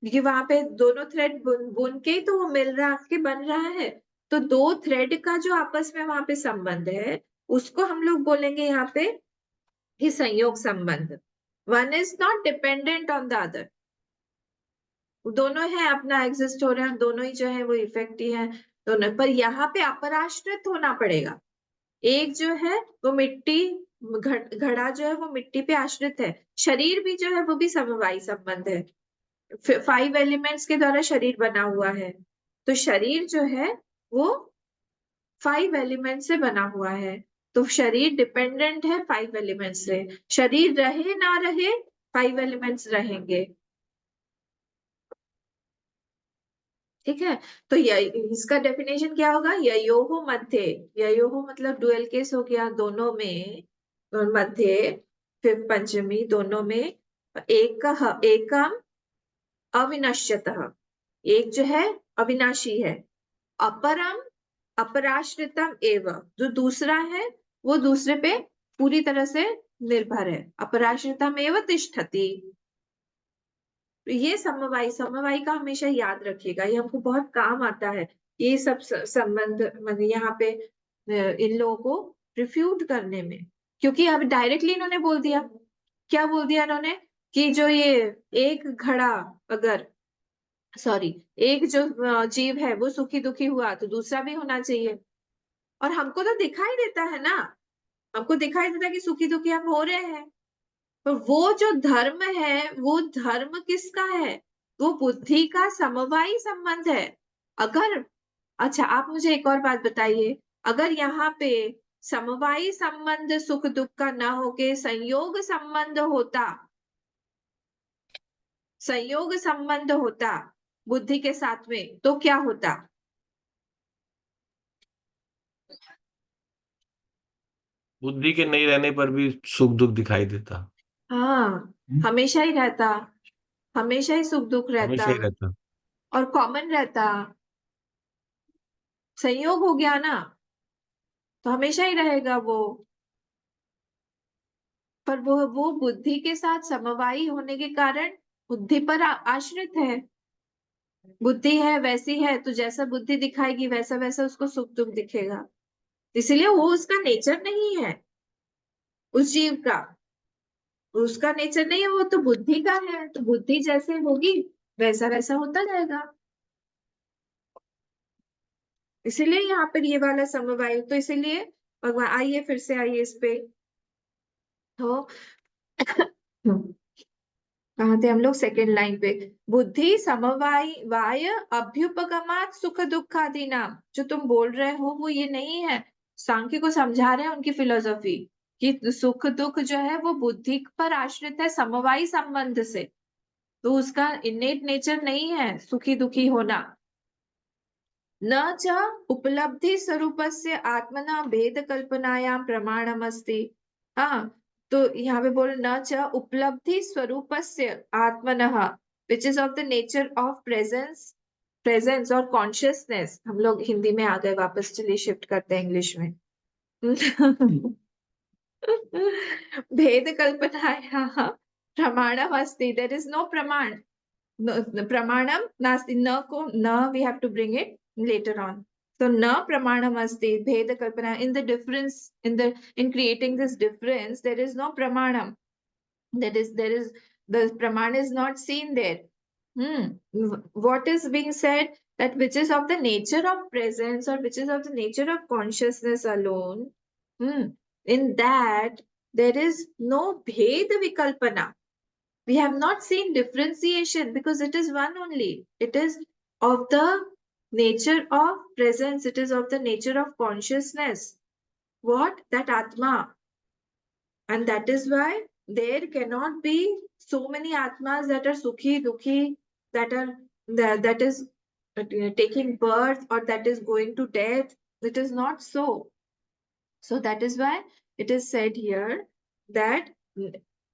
क्योंकि वहां पे दोनों थ्रेड बुन के ही तो वो मिल रहा के बन रहा है, तो दो थ्रेड का जो आपस में वहां पे संबंध है उसको हम लोग बोलेंगे यहाँ पे कि संयोग संबंध। One is not dependent on the other, दोनों है अपना एग्जिस्ट हो रहे हैं, दोनों ही जो है वो इफेक्ट ही है दोनों पर। यहाँ पे अपराश्रित होना पड़ेगा। एक जो है वो मिट्टी, घड़ा जो है वो मिट्टी पे आश्रित है, शरीर भी जो है वो भी समवायी संबंध है, 5 एलिमेंट्स के द्वारा शरीर बना हुआ है, तो शरीर जो है वो 5 एलिमेंट से बना हुआ है, तो शरीर डिपेंडेंट है 5 एलिमेंट से। शरीर रहे ना रहे 5 एलिमेंट्स रहेंगे। ठीक है, तो इसका डेफिनेशन क्या होगा, ययोहो मध्य, ययोहो मतलब डुअल केस हो गया, दोनों में, मध्य फिर पंचमी, दोनों में एकम अविनश्यतः, एक जो है अविनाशी है, अपरम अपराश्रितम एवं, जो दूसरा है वो दूसरे पे पूरी तरह से निर्भर है, अपराश्रितम एवं तिष्ठति। तो ये समवायी, समवायी का हमेशा याद रखिएगा, ये हमको बहुत काम आता है, ये सब संबंध मतलब यहाँ पे इन लोगों को रिफ्यूट करने में। क्योंकि अब डायरेक्टली इन्होंने बोल दिया, क्या बोल दिया इन्होंने, कि जो ये एक घड़ा, अगर सॉरी एक जो जीव है वो सुखी दुखी हुआ तो दूसरा भी होना चाहिए, और हमको तो दिखाई देता है ना, हमको दिखाई देता है कि सुखी दुखी हम हो रहे हैं, तो वो जो धर्म है वो धर्म किसका है, वो बुद्धि का समवायी संबंध है। अगर, अच्छा आप मुझे एक और बात बताइए, अगर यहाँ पे समवायी संबंध सुख दुख का ना होके संयोग संबंध होता, संयोग संबंध होता बुद्धि के साथ में, तो क्या होता, बुद्धि के नहीं रहने पर भी सुख दुख दिखाई देता, हाँ हमेशा ही रहता, हमेशा ही सुख दुख रहता हमेशा ही रहता। और कॉमन रहता, संयोग हो गया ना तो हमेशा ही रहेगा वो। पर वो बुद्धि के साथ समवायी होने के कारण बुद्धि पर आश्रित है, बुद्धि है वैसी है तो जैसा बुद्धि दिखाएगी वैसा वैसा उसको सुख दुख दिखेगा, इसलिए वो उसका नेचर नहीं है, उस जीव का उसका नेचर नहीं है, वो तो बुद्धि का है, तो बुद्धि जैसे होगी वैसा वैसा होता जाएगा। इसीलिए यहाँ पर ये वाला समवाय, तो इसीलिए भगवान, आइए फिर से आइए इस पे, तो कहाँ थे हम लोग, सेकेंड लाइन पे, बुद्धि समवाय वाय अभ्युपगमात सुख दुखादि नाम, जो तुम बोल रहे हो वो ये नहीं है, सांख्य को समझा रहे हैं उनकी फिलोसॉफी कि सुख दुख जो है वो बुद्धि पर आश्रित है समवायी संबंध से, तो उसका इनेट नेचर नहीं है सुखी दुखी होना। न च उपलब्धि स्वरूपस्य आत्मना भेद कल्पनायां प्रमाणमस्ति। हाँ, तो यहाँ पे बोल न च उपलब्धि स्वरूपस्य आत्मनः, which is of the nature of presence, presence और कॉन्शियसनेस, हम लोग हिंदी में आ गए वापस, चलिए शिफ्ट करते हैं इंग्लिश में। भेद कल्पनायां प्रमाणम अस्ति, देयर इज नो प्रमाण, pramanam nasti, na ko na we have to bring it later on, so na pramanam asti bheda kalpana, in the difference, in creating this difference there is no pramanam, that is there is, the praman is not seen there, What is being said? That which is of the nature of presence or which is of the nature of consciousness alone. In that, there is no bhed vikalpana. We have not seen differentiation because it is one only. It is of the nature of presence. It is of the nature of consciousness. What? That Atma. And that is why there cannot be so many Atmas that are Sukhi, Dukhi, that are that is taking birth or that is going to death. It is not so. So that is why it is said here that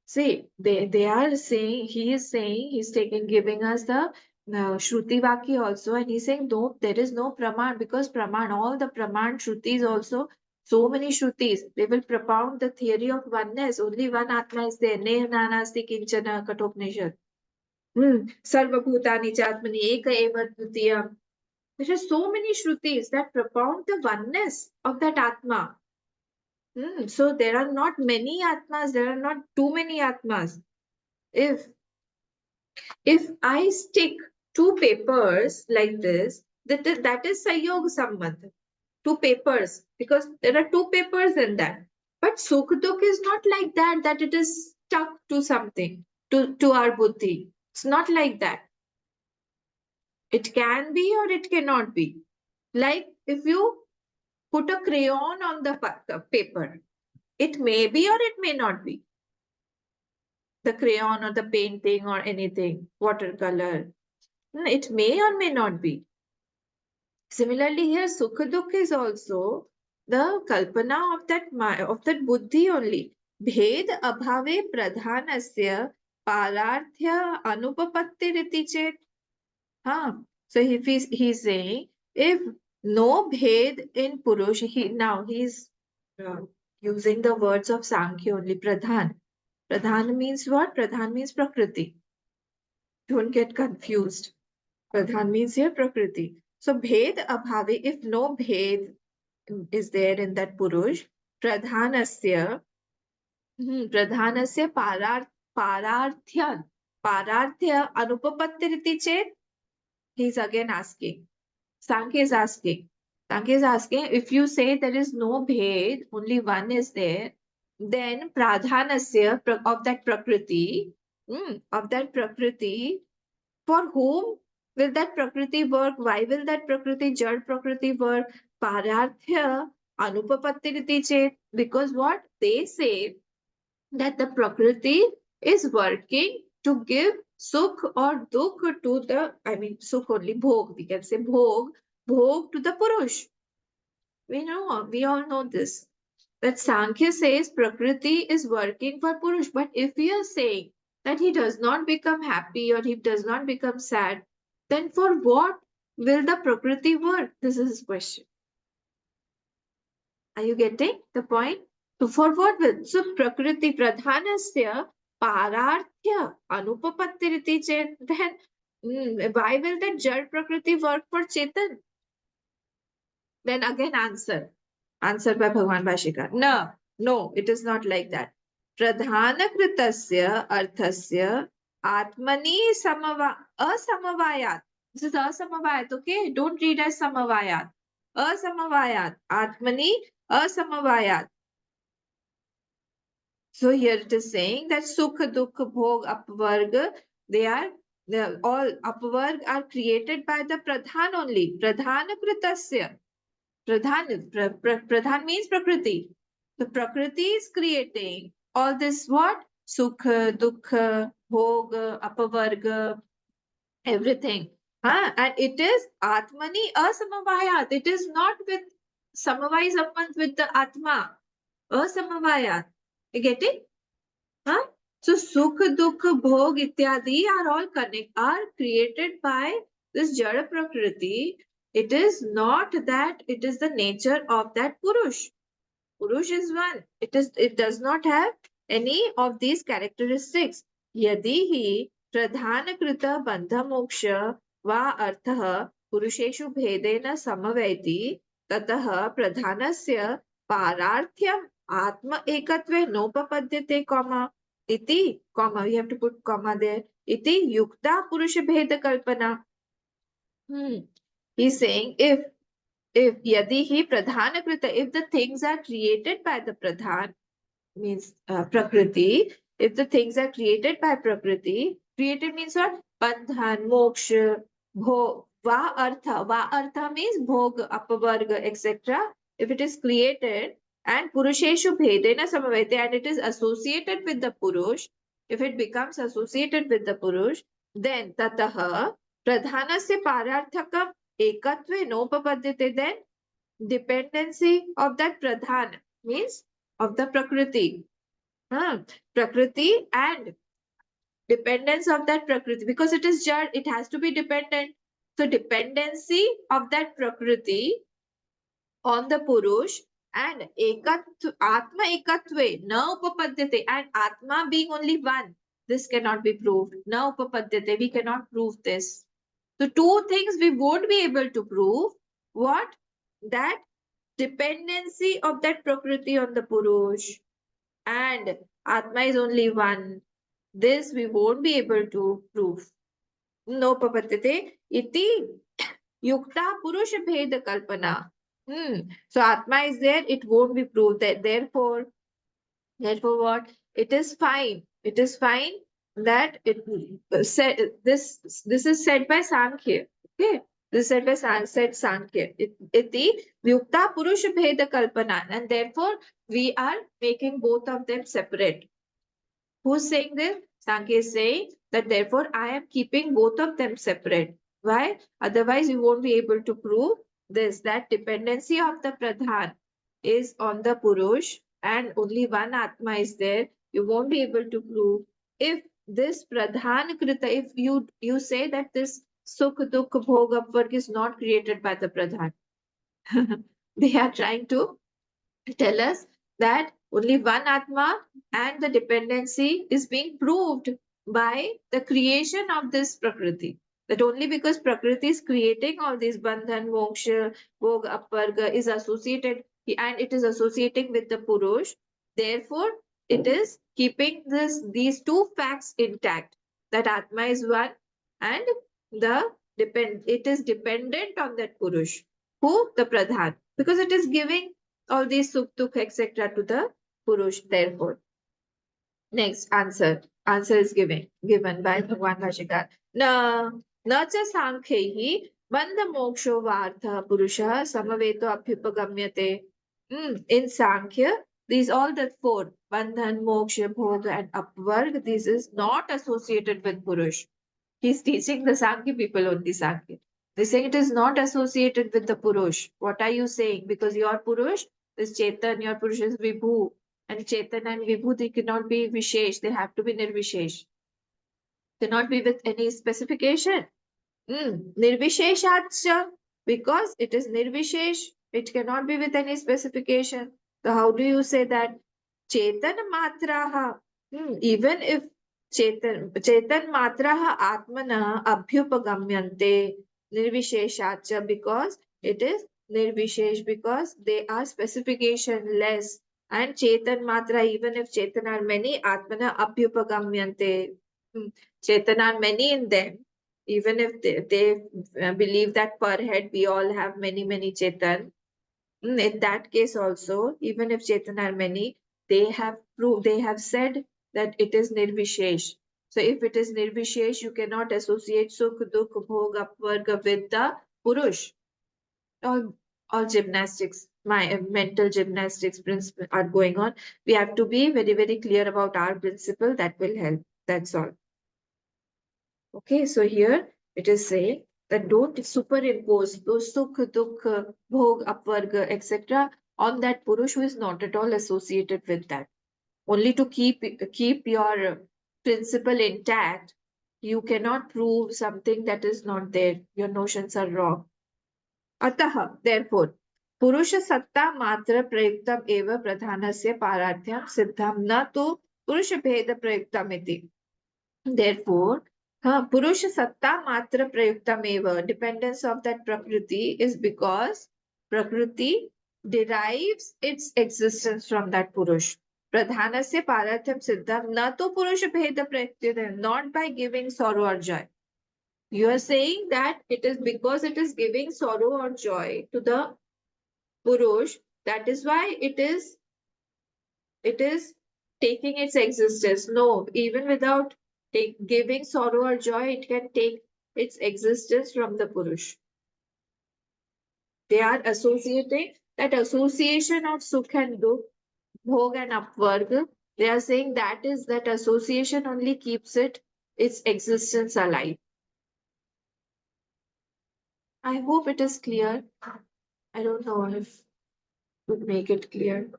see they are saying he's taking giving us the Shruti Vaki also, and he's saying no, there is no Praman, because Praman, all the Praman Shrutis also, so many Shrutis, they will propound the theory of oneness. Only one Atma is there. Ne nanasti kinchana Katopnishad. Sarva Bhutani Chatmani Eka Eva Dvitiyam. There are so many Shrutis that propound the oneness of that Atma. So there are not many Atmas, there are not too many Atmas. If I stick two papers like this, that is Sayog Sambandh. Two papers, because there are two papers in that. But Sukh Dukh is not like that, that it is stuck to something, to our buddhi. It's not like that. It can be or it cannot be. Like if you put a crayon on the paper, it may be or it may not be. The crayon or the painting or anything, watercolor. It may or may not be. Similarly, here Sukha Dukha is also the kalpana of that buddhi only. Bhed abhave pradhanasya pararthya anupapatti riti chet. So if he's saying, if no bhed in Purush, now he's using the words of Sankhya only, pradhan. Pradhan means what? Pradhan means Prakriti. Don't get confused. Pradhan means here Prakriti. So bhed abhave, if no bhed is there in that Purush, pradhanasya pararthya anupapattiriti chet, he's again asking. Sankhya is asking. Sankhya is asking, if you say there is no bhed, only one is there, then pradhanasya of that Prakriti, for whom will that Prakriti work? Why will that Prakriti, Jad Prakriti work? Pararthya anupapattiriti chet. Because what? They say that the Prakriti is working to give Sukh or Dukh to the, Sukh only, Bhog, we can say Bhog to the Purush. We all know this. That Sankhya says Prakriti is working for Purush. But if we are saying that he does not become happy or he does not become sad, then for what will the Prakriti work? This is his question. Are you getting the point? So for what will? So Prakriti Pradhanasya Pararthya Anupapattiriti Chet. Then why will that Jad Prakriti work for Chetan? Then again answer by Bhagwan Bhashikar. No, it is not like that. Pradhana kritasya arthasya atmani asamavayat. This is asamavayat, okay? Don't read as samavayat. Asamavayat. Atmani asamavayat. So here it is saying that sukha, dukha, bhog, apvarg, they are all apvarg are created by the pradhan only. Pradhana kritasya. Pradhan means Prakriti. The Prakriti is creating all this what? Sukha, Dukha, Bhoga, Apavarga, everything. And it is Atmani asamavayat. It is not with samavai sambandh with the Atma. Asamavayat. You get it? So Sukha, Dukha, Bhog, ityadi are all created by this Jada Prakriti. It is not that it is the nature of that Purush. Purush is one. It does not have any of these characteristics. Yadi hi pradhana krita bandha moksha va artha purusheshu bhedena samavaiti tatah pradhanasya pararthyam atma ekatve nopapadyate, iti, comma, you have to put comma there. Iti yukta purusha bheda kalpana. He's saying if yadi hi pradhana krita, if the things are created by the pradhan, means prakriti, if the things are created by prakriti, created means what? Bandhan, moksha, va artha means bhog, apavarga, etc. If it is created and purusheshu bhedena samavete, and it is associated with the purush, if it becomes associated with the purush, then tataha pradhanasya pararthakam ekatve nopapadyate, then dependency of that pradhan means of the prakriti. Prakriti and dependence of that prakriti, because it is jad, it has to be dependent. So dependency of that prakriti on the purush and atma ekatve na upapadyate, and atma being only one, this cannot be proved. Na upapadyate, we cannot prove this. So two things we won't be able to prove. What? That dependency of that prakriti on the purush and atma is only one. This we won't be able to prove. No papatyate iti yukta purusha bheda kalpana. So atma is there, it won't be proved. That therefore what? It is fine. It is fine that it said this is said by Sankhya. Okay. This is said by Sankhya. Iti yukta purusha bheda kalpana, and therefore we are making both of them separate. Who's saying this? Sankhya is saying that therefore I am keeping both of them separate. Why? Otherwise you won't be able to prove this, that dependency of the pradhan is on the purush and only one atma is there. You won't be able to prove if this pradhan krita, if you say that this sukh dukh bhog upvarg is not created by the pradhan. They are trying to tell us that only one Atma and the dependency is being proved by the creation of this Prakriti. That only because Prakriti is creating all these Bandhan, Moksha, Bhog, Aparga is associated and it is associating with the Purush. Therefore, it is keeping these two facts intact. That Atma is one and it is dependent on that Purush. Who? The Pradhan. Because it is giving all these sukh, dukh, etc. to the Purush, therefore. Next answer. Answer is given by Bhagwan Bhashikar. Na cha sankhyehi bandha moksho vartha purusha samaveto abhyupagamyate. In Sankhya, these all the four, Bandhan, Moksha, Bhoga, and Apvarg, this is not associated with Purush. He's teaching the Sankhya people only Sankhya. They say it is not associated with the Purush. What are you saying? Because your Purush is Chetan, your Purush is Vibhu. And Chetan and Vibhu, they cannot be Vishesh. They have to be Nirvishesh. Cannot be with any specification. Nirvisheshacha. Because it is Nirvishesh, it cannot be with any specification. So how do you say that? Chetan matraha. Even if Chetan matraha atmana abhyupagamyante nirvisheshacha, because it is nirvishesh, because they are specification less. And Chetan matra, even if Chetan are many, atmana abhyupagamyante. Chetan are many in them. Even if they believe that per head we all have many Chetan, in that case also, even if Chetan are many, they have proved, they have said that it is Nirvishesh. So if it is Nirvishesh, you cannot associate Sukh, Dukh, Bhog, Apvarga with the Purush. All gymnastics, my mental gymnastics principle are going on. We have to be very clear about our principle. That will help. That's all. Okay, so here it is saying that don't superimpose those sukh, dukh, bhog, apvarga, etc. on that purush who is not at all associated with that. Only to keep your principle intact, you cannot prove something that is not there. Your notions are wrong. Ataha, therefore, purusha satta matra prayuktam eva pradhanasya parathyam siddham na tu purusha bheda prayuktam iti. Therefore, Purusha Satta Matra Prayuktameva, dependence of that Prakriti is because Prakriti derives its existence from that Purush. pradhanasya parathyam siddham na to purusha bheda pratyutam, not by giving sorrow or joy. You are saying that it is because it is giving sorrow or joy to the purush, that is why it is taking its existence. No, even without giving sorrow or joy, it can take its existence from the purush. They are associating that association of sukh and dukh, bhog and apvarg. They are saying that is that association only keeps its existence alive. I hope it is clear. I don't know if would make it clear.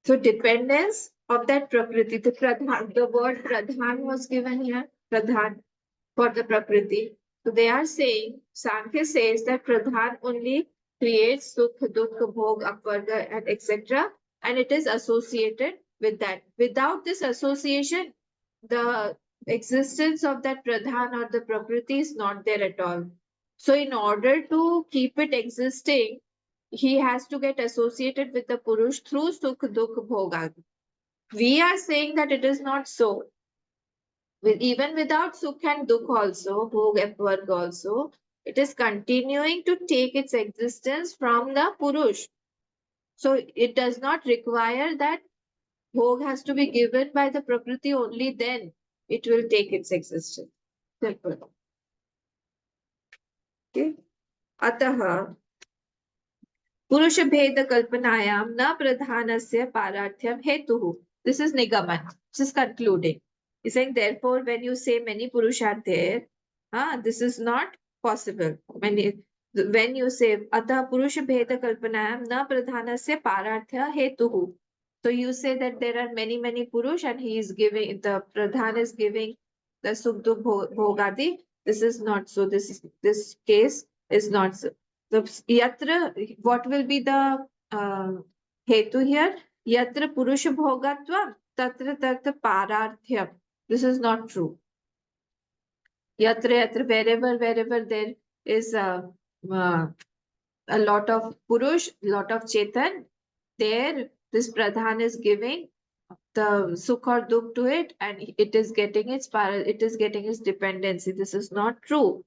So dependence of that prakriti, the word pradhan was given here, pradhan for the prakriti. So they are saying, Sankhya says that pradhan only creates sukh, dukh, bhog, apvarga, and etc. And it is associated with that. Without this association, the existence of that pradhan or the prakriti is not there at all. So in order to keep it existing, he has to get associated with the Purush through Sukh, Dukh, Bhoga. We are saying that it is not so. Even without Sukh and Dukh also, Bhog, Apvarg also, it is continuing to take its existence from the Purush. So it does not require that Bhog has to be given by the Prakriti, only then it will take its existence. Simple. Okay. Ataha पुरुष भेद कल्पनायां न प्रधानस्य पारार्थ्यम हेतुः. This is nigaman. This is concluding. He's saying, therefore, when you say many purush are there, this is not possible. When you say atah purush bheda kalpanayam na pradhanasya pararthya hetuhu. So you say that there are many purush and he is giving, the pradhan is giving the sukh bhogadi. This is not so. This case is not so. So yatra, what will be the hetu here? Yatra purusha bhogatva tatra tatra pararthyam. This is not true. Yatra, wherever there is a lot of purush, lot of chetan, there this pradhan is giving the sukh or dukh to it, and it is getting its dependency. This is not true.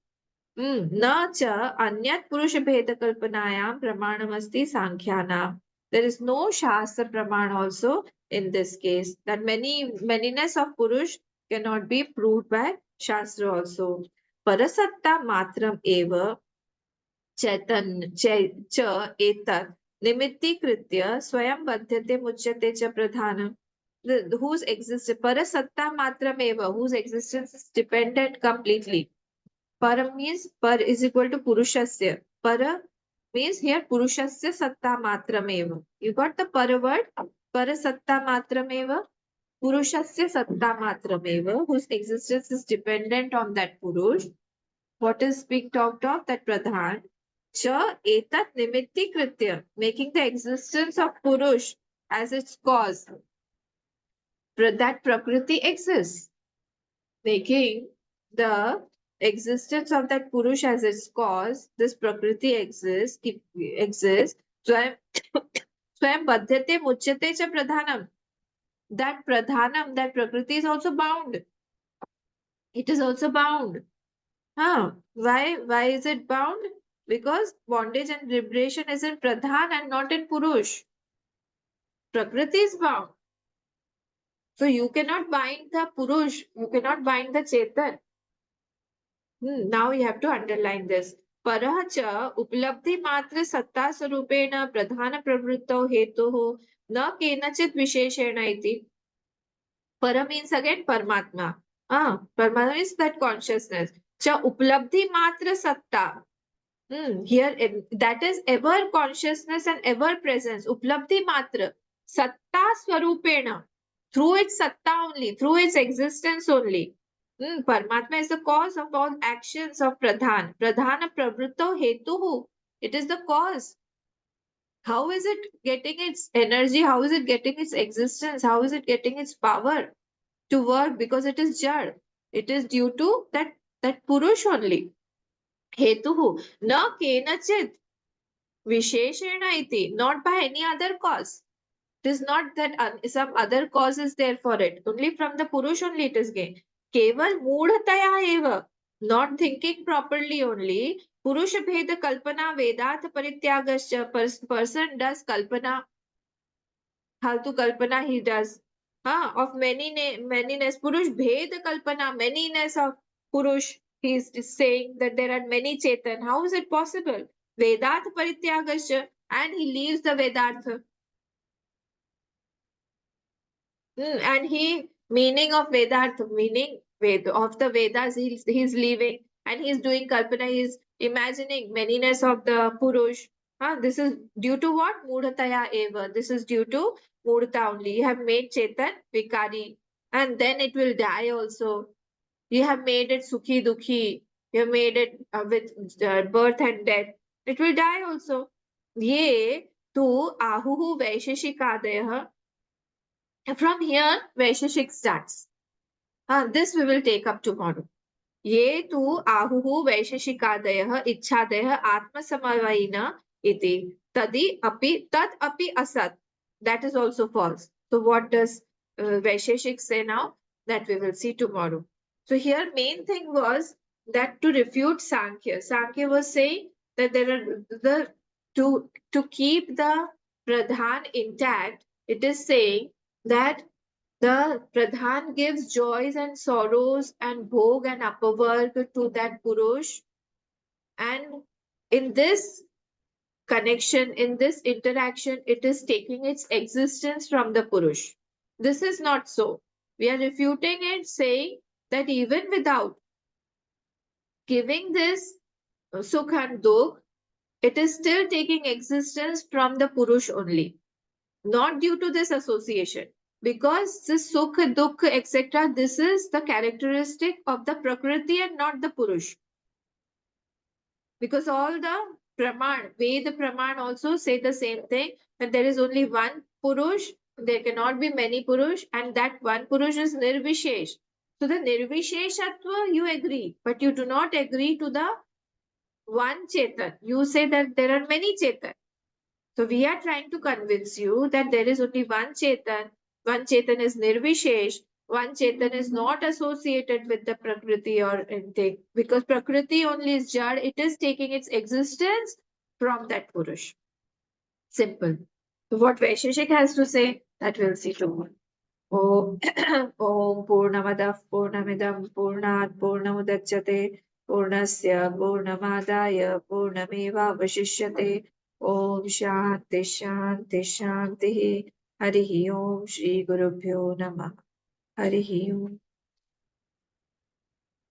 न च अन्यत् पुरुषभेदकल्पनायां प्रमाणमस्ति सांख्यानां. There is no shastra praman also in this case, that manyness of purush cannot be proved by shastra also. Parasatta matram eva चैतन्य च एतत् निमित्तीकृत्य स्वयं बध्यते मुच्यते च प्रधानम्. Whose existence parasatta matram eva, whose existence is dependent completely. Para means par is equal to purushasya. Para means here purushasya satta matrameva. You got the para word? Para satta matrameva. Purushasya satta matrameva, whose existence is dependent on that purush. What is being talked of? That pradhan. Cha etat nimitti kritya, making the existence of purush as its cause. That prakriti exists. Making the existence of that purush as its cause, this prakriti exists. Swayam badhyate muchyate cha pradhanam. That pradhanam, that prakriti is also bound. It is also bound. Why is it bound? Because bondage and liberation is in pradhan and not in purush. Prakriti is bound. So you cannot bind the purush, you cannot bind the chetan. Now you have to underline this. Parah cha uplabdhi matra satta sarupena pradhana pravrittau hetuhu na kenachit visheshena iti. Para means again Paramatma. Paramatma is that consciousness. Cha uplabdhi matra satta. Here that is ever consciousness and ever presence. Uplabdhi matra. Satta swarupena. Through its satta only, through its existence only. Paramatma is the cause of all actions of Pradhan. Pradhana pravrittau hetuhu. It is the cause. How is it getting its energy? How is it getting its existence? How is it getting its power to work? Because it is Jad. It is due to that Purush only. Hetuhu. Na kenachit. Visheshena iti, not by any other cause. It is not that some other cause is there for it. Only from the Purush only it is gained. Keval moodhataya eva. Not thinking properly only. Purusha bheda kalpana vedat parityagascha. Person does kalpana. Haltu kalpana he does. Of manyness. Purush bheda kalpana. Manyness of Purush. He is saying that there are many Chetan. How is it possible? Vedat parityagascha. And he leaves the Vedartha. And he meaning of Vedartha, meaning of the Vedas, he's leaving and he's doing Kalpana, he's imagining manyness of the Purush. This is due to what? Mudhataya eva. This is due to Mudhata only. You have made Chetan Vikari and then it will die also. You have made it Sukhi Dukhi. You have made it with birth and death. It will die also. Ye tu ahuhu vaisheshikadayah. From here, Vaisheshik starts. This we will take up tomorrow. Ye tu ahuhu Vaisheshikadayah ichhadayah atmasamavayina iti tadi api tat api asat. That is also false. So what does Vaisheshik say now? That we will see tomorrow. So here main thing was that to refute Sankhya. Sankhya was saying that there are to keep the Pradhan intact, it is saying that the Pradhan gives joys and sorrows and bhog and apavarg to that Purush. And in this connection, in this interaction, it is taking its existence from the Purush. This is not so. We are refuting it, saying that even without giving this Sukh and Dukh, it is still taking existence from the Purush only, not due to this association. Because this Sukh, Dukh, etc., this is the characteristic of the Prakriti and not the Purush. Because all the Praman, Ved Praman also say the same thing, that there is only one Purush, there cannot be many Purush, and that one Purush is Nirvishesh. So the Nirvisheshatva you agree, but you do not agree to the one Chetan. You say that there are many Chetan. So we are trying to convince you that there is only one Chetan. One Chetan is Nirvishesh. One Chetan is not associated with the Prakriti or anything. Because Prakriti only is Jad. It is taking its existence from that Purush. Simple. So what Vaisheshik has to say, that we'll see tomorrow. Om Purnamadah Purnamidam Purnat Purnamudachyate Purnasya Purnamadaya Purnameva Vashishyate Om Shanti Shanti Shanti Harihi Om Shri Gurubhyo Namah Harihi Om